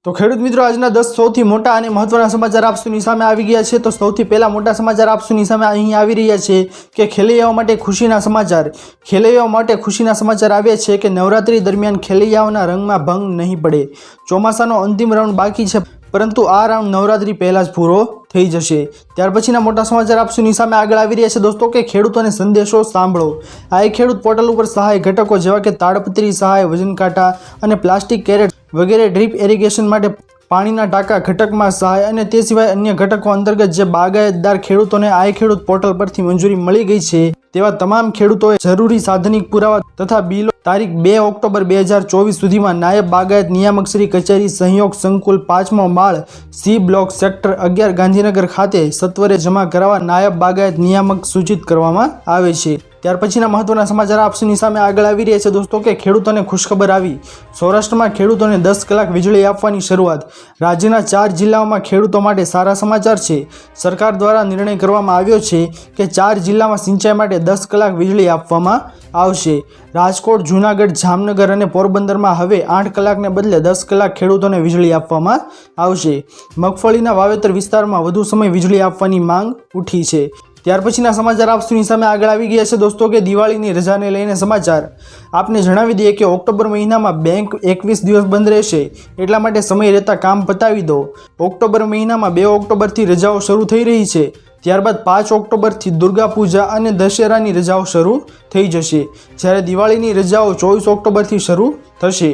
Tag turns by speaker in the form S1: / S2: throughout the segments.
S1: तो खेडूत मित्रों आजना 10 સૌથી મોટા અને મહત્વના સમાચાર આપ સુની સામે આવી ગયા છે। તો સૌથી પહેલા મોટા સમાચાર આપ સુની સામે અહીં આવી રહ્યા છે કે ખેલૈયાઓ માટે ખુશીના સમાચાર। ખેલૈયાઓ માટે ખુશીના સમાચાર આવ્યા છે કે નવરાત્રી દરમિયાન ખેલૈયાઓના રંગમાં ભંગ નહીં પડે। ચોમાસાનો અંતિમ રાઉન્ડ બાકી છે, પરંતુ આ રાઉન્ડ નવરાત્રી પહેલા જ પૂરો થઈ જશે। ત્યાર પછીના મોટા સમાચાર આપ સુની સામે આગળ આવી રહ્યા છે દોસ્તો કે ખેડૂતોને સંદેશો સાંભળો। આ ખેડૂત પોર્ટલ ઉપર સહાય ઘટકો જેવા કે તાડપત્રી સહાય, વજન કાંટા અને પ્લાસ્ટિક કેરેટ વગેરે, ડ્રીપ ઇરિગેશન માટે પાણીના ટાંકા ઘટકમાં સહાય અને તે સિવાય અન્ય ઘટકો અંતર્ગત જે બાગાયતદાર ખેડૂતોને આ ખેડૂત પોર્ટલ પરથી મંજૂરી મળી ગઈ છે તેવા તમામ ખેડૂતોએ જરૂરી સાધનિક પુરાવા તથા બિલો તારીખ 2 ઓક્ટોબર 2024 સુધીમાં નાયબ બાગાયત નિયામક શ્રી કચેરી સહયોગ સંકુલ 5મો માળ સી બ્લોક સેક્ટર 11 ગાંધીનગર ખાતે સત્વરે જમા કરાવવા નાયબ બાગાયત નિયામક સૂચિત કરવામાં આવે છે। ત્યાર પછીના મહત્વના સમાચાર આપ સુની સામે આગળ આવી રહ્યા છે દોસ્તો કે ખેડૂતોને ખુશખબર આવી। સૌરાષ્ટ્રમાં ખેડૂતોને 10 કલાક વીજળી આપવાની શરૂઆત। રાજ્યના 4 જિલ્લાઓમાં ખેડૂતો માટે સારા સમાચાર છે। સરકાર દ્વારા નિર્ણય કરવામાં આવ્યો છે કે 4 જિલ્લામાં સિંચાઈ માટે 10 કલાક વીજળી આપવામાં આવશે। રાજકોટ, જૂનાગઢ, જામનગર અને પોરબંદરમાં હવે 8 કલાકને બદલે 10 કલાક ખેડૂતોને વીજળી આપવામાં આવશે। મગફળીના વાવેતર વિસ્તારમાં વધુ સમય વીજળી આપવાની માંગ ઉઠી છે। ત્યાર પછીના સમાચાર આપ સુની સામે આગળ આવી ગયા છે દોસ્તો કે દિવાળીની રજાને લઈને સમાચાર। આપને જણાવી દઈએ કે ઓક્ટોબર મહિનામાં બેંક 21 દિવસ બંધ રહેશે, એટલા માટે સમય રહેતા કામ પતાવી દો। ઓક્ટોબર મહિનામાં 2 ઓક્ટોબરથી રજાઓ શરૂ થઈ રહી છે। ત્યારબાદ 5 ઓક્ટોબરથી દુર્ગા પૂજા અને દશેરાની રજાઓ શરૂ થઈ જશે, જ્યારે દિવાળીની રજાઓ 24 ઓક્ટોબરથી શરૂ થશે।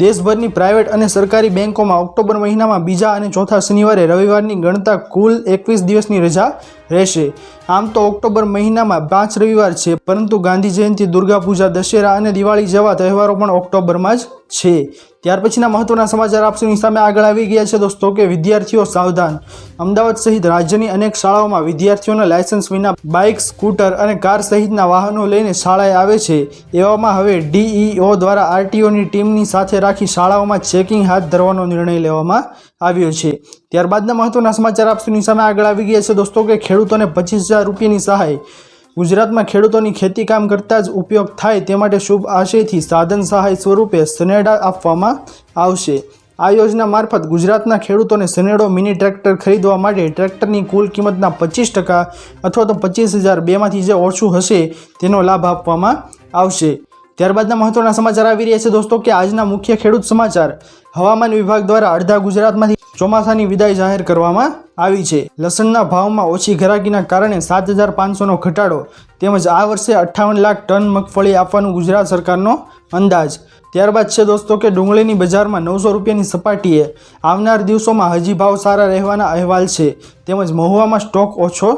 S1: દેશભરની પ્રાઇવેટ અને સરકારી બેંકોમાં ઓક્ટોબર મહિનામાં બીજા અને ચોથા શનિવારે રવિવારની ગણતા કુલ 21 દિવસની રજા રહેશે। આમ તો ઓક્ટોબર મહિનામાં 5 રવિવાર છે, પરંતુ ગાંધી જયંતિ, દુર્ગા પૂજા, દશેરા અને દિવાળી જેવા તહેવારો પણ ઓક્ટોબરમાં જ છે। ત્યાર પછીના મહત્વના સમાચાર આપ સુની સામે આગળ આવી ગયા છે દોસ્તો કે વિદ્યાર્થીઓ સાવધાન। અમદાવાદ સહિત રાજ્યની અનેક શાળાઓમાં વિદ્યાર્થીઓના લાયસન્સ વિના બાઇક, સ્કૂટર અને કાર સહિતના વાહનો લઈને શાળાએ આવે છે। એવામાં હવે ડીઈઓ દ્વારા આરટીઓની ટીમની સાથે રાખી શાળાઓમાં ચેકિંગ હાથ ધરવાનો નિર્ણય લેવામાં આવ્યો છે। ત્યારબાદના મહત્વના સમાચાર આપ સુની સામે આગળ આવી ગયા છે દોસ્તો કે ખેડૂતોને 25,000 રૂપિયાની સહાય। ગુજરાતમાં ખેડૂતોની ખેતી કામ કરતા જ ઉપયોગ થાય તે માટે શુભ આશયથી સાધન સહાય સ્વરૂપે સનેડા આપવામાં આવશે। આ યોજના મારફત ગુજરાતના ખેડૂતોને સનેડો મિની ટ્રેક્ટર ખરીદવા માટે ટ્રેક્ટરની કુલ કિંમતના 25% અથવા તો 25,000 બેમાંથી જે ઓછું હશે તેનો લાભ આપવામાં આવશે। ત્યારબાદના મહત્વના સમાચાર આવી રહ્યા છે દોસ્તો કે આજના મુખ્ય ખેડૂત સમાચાર। હવામાન વિભાગ દ્વારા અડધા ગુજરાતમાંથી ચોમાસાની વિદાય જાહેર કરવામાં આવી છે। લસણના ભાવમાં ઓછી ઘરાકીના કારણે 7,500નો ઘટાડો તેમજ આ વર્ષે 58 લાખ ટન મગફળી આપવાનું ગુજરાત સરકારનો અંદાજ। ત્યારબાદ છે દોસ્તો કે ડુંગળીની બજારમાં 900 રૂપિયાની સપાટીએ। આવનાર દિવસોમાં હજી ભાવ સારા રહેવાના અહેવાલ છે, તેમજ મહુવામાં સ્ટોક ઓછો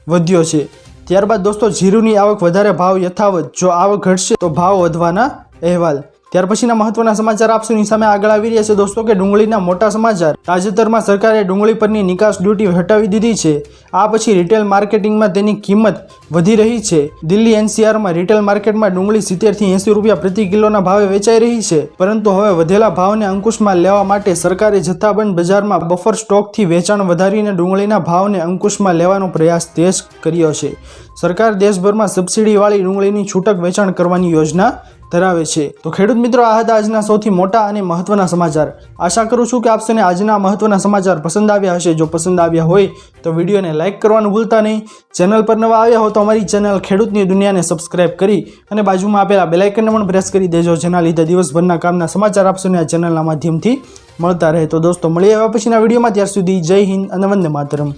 S1: વધ્યો છે। ત્યારબાદ દોસ્તો જીરુની આવક વધારે, ભાવ યથાવત, જો આવક ઘટશે તો ભાવ વધવાના અહેવાલ। ત્યાર પછીના મહત્વના સમાચાર આપ સુની સામે આગળ આવી રહ્યા છે દોસ્તો કે ડુંગળીના મોટા સમાચાર। તાજેતરમાં સરકારે ડુંગળી પરની નિકાસ ડ્યુટી હટાવી દીધી છે। આ પછી રિટેલ માર્કેટિંગમાં તેની કિંમત વધી રહી છે। દિલ્હી એનસીઆરમાં રિટેલ માર્કેટમાં ડુંગળી 70 થી 80 રૂપિયા પ્રતિ કિલોના ભાવે વેચાઈ રહી છે, પરંતુ હવે વધેલા ભાવને અંકુશમાં લેવા માટે સરકારે જથ્થાબંધ બજારમાં બફર સ્ટોકથી વેચાણ વધારીને ડુંગળીના ભાવને અંકુશમાં લેવાનો પ્રયાસ તેજ કર્યો છે। સરકાર દેશભરમાં સબસિડીવાળી ડુંગળીની છૂટક વેચાણ કરવાની યોજના ધરાવે છે। તો ખેડૂત મિત્રો આ હતા આજના સૌથી મોટા અને મહત્વના સમાચાર। આશા કરું છું કે આપ સૌને આજના મહત્વના સમાચાર પસંદ આવ્યા હશે। જો પસંદ આવ્યા હોય તો વિડીયોને લાઇક કરવાનું ભૂલતા નહીં। ચેનલ પર નવા આવ્યા હો તો અમારી ચેનલ ખેડૂતની દુનિયાને સબસ્ક્રાઇબ કરી અને બાજુમાં આપેલા બેલ આઇકનને પણ પ્રેસ કરી દેજો, જેના લીધે દિવસભરના કામના સમાચાર આપ સૌને આ ચેનલના માધ્યમથી મળતા રહે। તો દોસ્તો મળીએ હવે પછીના વિડીયોમાં, ત્યાર સુધી જય હિન્દ અને વંદે માતરમ।